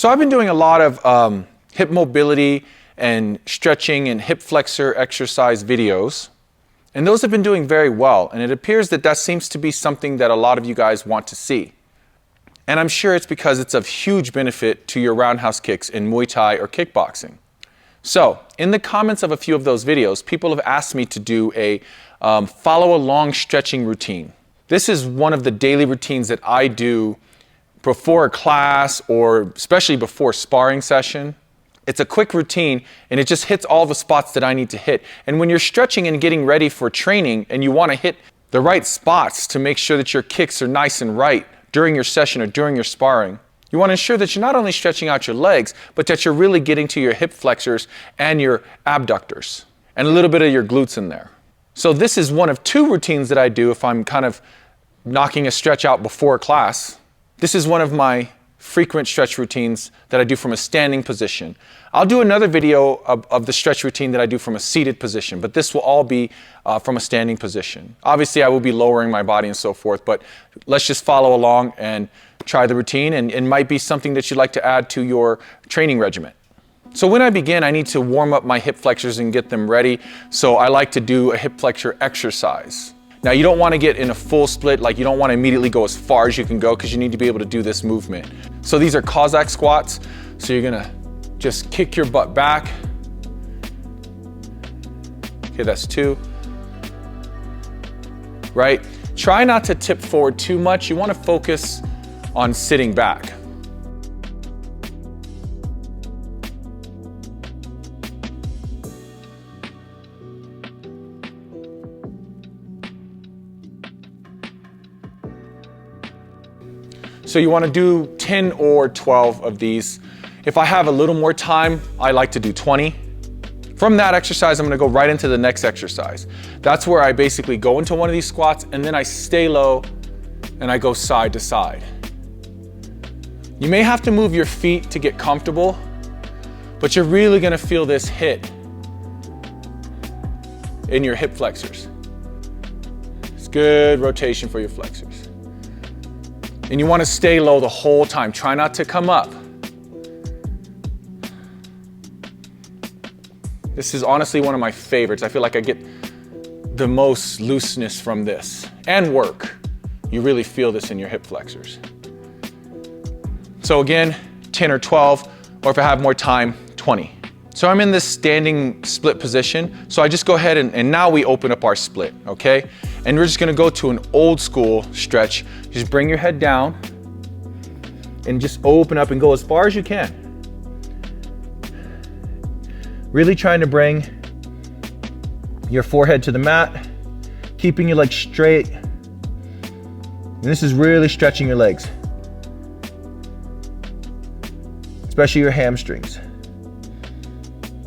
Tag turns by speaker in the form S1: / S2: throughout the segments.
S1: So I've been doing a lot of hip mobility and stretching and hip flexor exercise videos, and those have been doing very well, and it appears that that seems to be something that a lot of you guys want to see. And I'm sure it's because it's of huge benefit to your roundhouse kicks in Muay Thai or kickboxing. So in the comments of a few of those videos, people have asked me to do a follow along stretching routine. This is one of the daily routines that I do before a class, or especially before a sparring session. It's a quick routine and it just hits all the spots that I need to hit. And when you're stretching and getting ready for training and you want to hit the right spots to make sure that your kicks are nice and right during your session or during your sparring, you want to ensure that you're not only stretching out your legs, but that you're really getting to your hip flexors and your abductors and a little bit of your glutes in there. So this is one of two routines that I do if I'm kind of knocking a stretch out before a class. This is one of my frequent stretch routines that I do from a standing position. I'll do another video of the stretch routine that I do from a seated position, but this will all be from a standing position. Obviously, I will be lowering my body and so forth, but let's just follow along and try the routine, and it might be something that you'd like to add to your training regimen. So when I begin, I need to warm up my hip flexors and get them ready. So I like to do a hip flexor exercise. Now you don't want to get in a full split, like you don't want to immediately go as far as you can go because you need to be able to do this movement. So these are Cossack squats. So you're gonna just kick your butt back. Okay, that's 2. Right? Try not to tip forward too much. You want to focus on sitting back. So you want to do 10 or 12 of these. If I have a little more time, I like to do 20. From that exercise, I'm going to go right into the next exercise. That's where I basically go into one of these squats and then I stay low and I go side to side. You may have to move your feet to get comfortable, but you're really going to feel this hit in your hip flexors. It's good rotation for your flexors. And you want to stay low the whole time. Try not to come up. This is honestly one of my favorites. I feel like I get the most looseness from this. And work. You really feel this in your hip flexors. So again, 10 or 12, or if I have more time, 20. So I'm in this standing split position. So I just go ahead and now we open up our split, okay? And we're just gonna go to an old school stretch. Just bring your head down and just open up and go as far as you can. Really trying to bring your forehead to the mat, keeping your legs straight. And this is really stretching your legs, especially your hamstrings.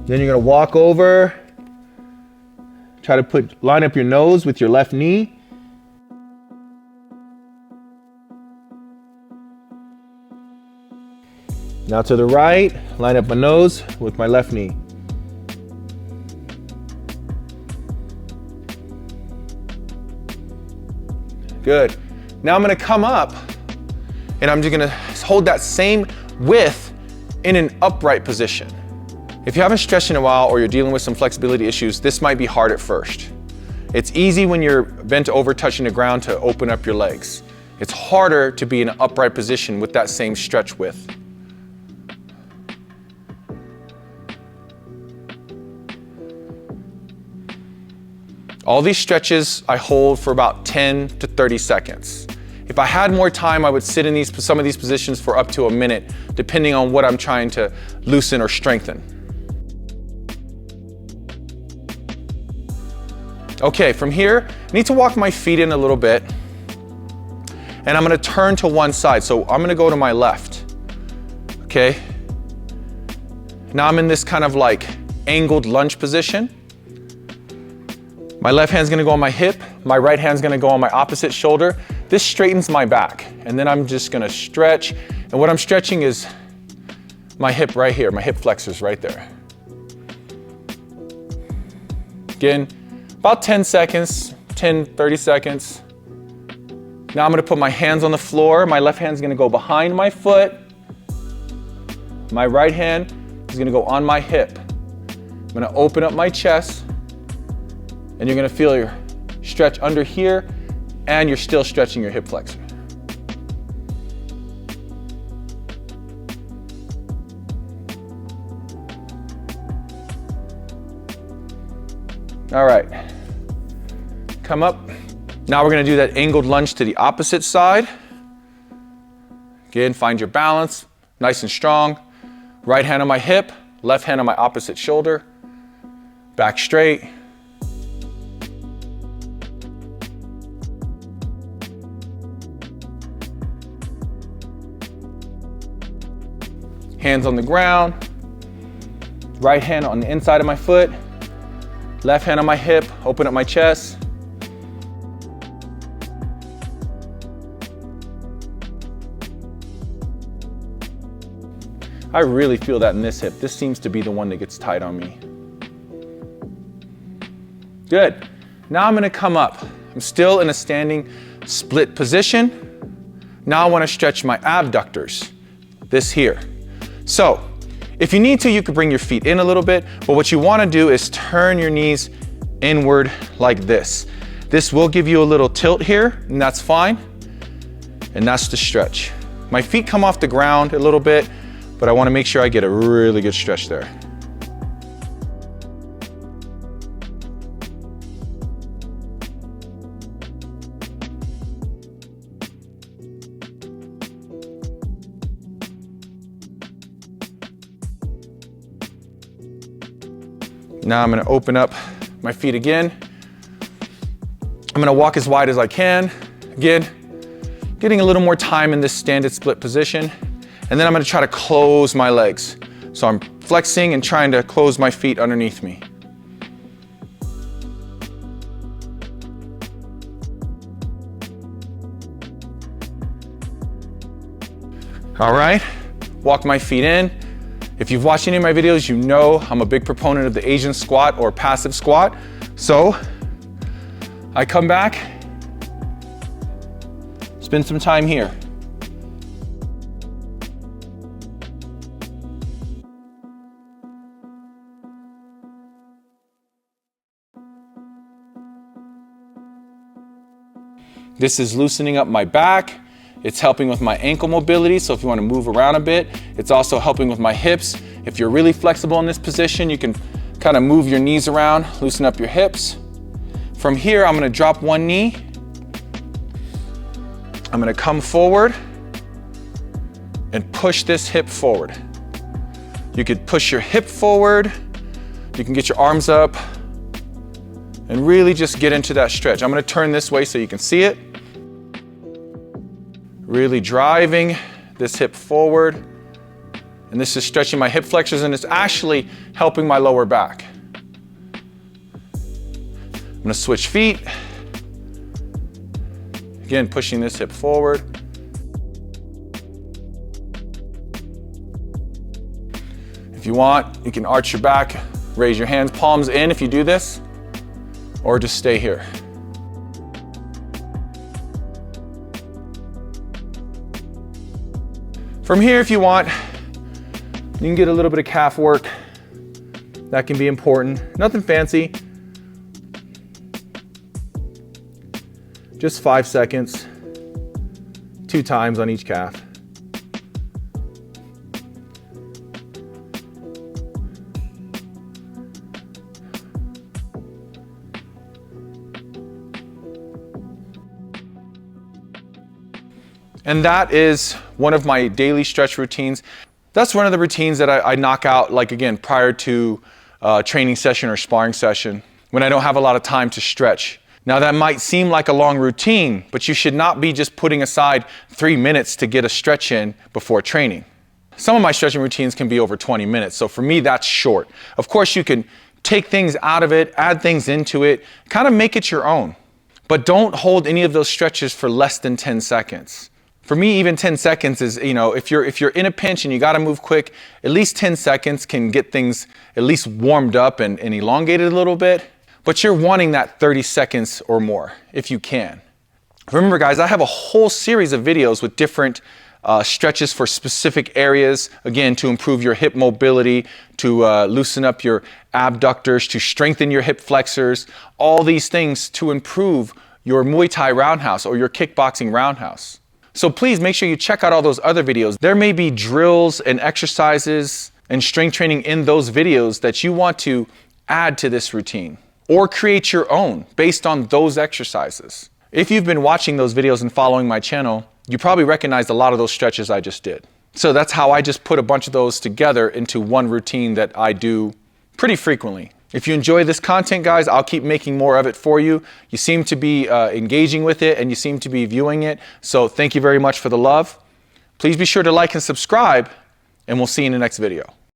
S1: Then you're gonna walk over, try to line up your nose with your left knee. Now to the right, line up my nose with my left knee. Good. Now I'm gonna come up and I'm just gonna hold that same width in an upright position. If you haven't stretched in a while or you're dealing with some flexibility issues, this might be hard at first. It's easy when you're bent over touching the ground to open up your legs. It's harder to be in an upright position with that same stretch width. All these stretches I hold for about 10 to 30 seconds. If I had more time, I would sit in some of these positions for up to a minute, depending on what I'm trying to loosen or strengthen. Okay, from here, I need to walk my feet in a little bit, and I'm gonna turn to one side. So I'm gonna go to my left, okay? Now I'm in this kind of like angled lunge position. My left hand's gonna go on my hip, my right hand's gonna go on my opposite shoulder. This straightens my back, and then I'm just gonna stretch, and what I'm stretching is my hip right here, my hip flexors right there. Again, about 10 seconds, 10, 30 seconds. Now I'm gonna put my hands on the floor. My left hand's gonna go behind my foot. My right hand is gonna go on my hip. I'm gonna open up my chest, and you're gonna feel your stretch under here, and you're still stretching your hip flexor. All right, come up. Now we're gonna do that angled lunge to the opposite side. Again, find your balance, nice and strong. Right hand on my hip, left hand on my opposite shoulder. Back straight. Hands on the ground. Right hand on the inside of my foot. Left hand on my hip, open up my chest. I really feel that in this hip. This seems to be the one that gets tight on me. Good. Now I'm gonna come up. I'm still in a standing split position. Now I wanna stretch my abductors, this here. So, if you need to, you could bring your feet in a little bit, but what you wanna do is turn your knees inward like this. This will give you a little tilt here, and that's fine. And that's the stretch. My feet come off the ground a little bit, but I wanna make sure I get a really good stretch there. Now I'm gonna open up my feet again. I'm gonna walk as wide as I can. Again, getting a little more time in this standard split position. And then I'm gonna try to close my legs. So I'm flexing and trying to close my feet underneath me. All right, walk my feet in. If you've watched any of my videos, you know I'm a big proponent of the Asian squat or passive squat. So I come back, spend some time here. This is loosening up my back. It's helping with my ankle mobility, so if you want to move around a bit. It's also helping with my hips. If you're really flexible in this position, you can kind of move your knees around, loosen up your hips. From here, I'm going to drop one knee. I'm going to come forward and push this hip forward. You could push your hip forward. You can get your arms up and really just get into that stretch. I'm going to turn this way so you can see it. Really driving this hip forward. And this is stretching my hip flexors, and it's actually helping my lower back. I'm gonna switch feet. Again, pushing this hip forward. If you want, you can arch your back, raise your hands, palms in if you do this, or just stay here. From here, if you want, you can get a little bit of calf work. That can be important. Nothing fancy. Just 5 seconds, 2 times on each calf. And that is one of my daily stretch routines. That's one of the routines that I knock out, like again, prior to a training session or sparring session, when I don't have a lot of time to stretch. Now that might seem like a long routine, but you should not be just putting aside 3 minutes to get a stretch in before training. Some of my stretching routines can be over 20 minutes, so for me that's short. Of course you can take things out of it, add things into it, kind of make it your own. But don't hold any of those stretches for less than 10 seconds. For me, even 10 seconds is, if you're in a pinch and you gotta move quick, at least 10 seconds can get things at least warmed up and elongated a little bit. But you're wanting that 30 seconds or more, if you can. Remember guys, I have a whole series of videos with different stretches for specific areas, again, to improve your hip mobility, to loosen up your abductors, to strengthen your hip flexors, all these things to improve your Muay Thai roundhouse or your kickboxing roundhouse. So please make sure you check out all those other videos. There may be drills and exercises and strength training in those videos that you want to add to this routine or create your own based on those exercises. If you've been watching those videos and following my channel, you probably recognized a lot of those stretches I just did. So that's how I just put a bunch of those together into one routine that I do pretty frequently. If you enjoy this content, guys, I'll keep making more of it for you. You seem to be engaging with it and you seem to be viewing it. So thank you very much for the love. Please be sure to like and subscribe, and we'll see you in the next video.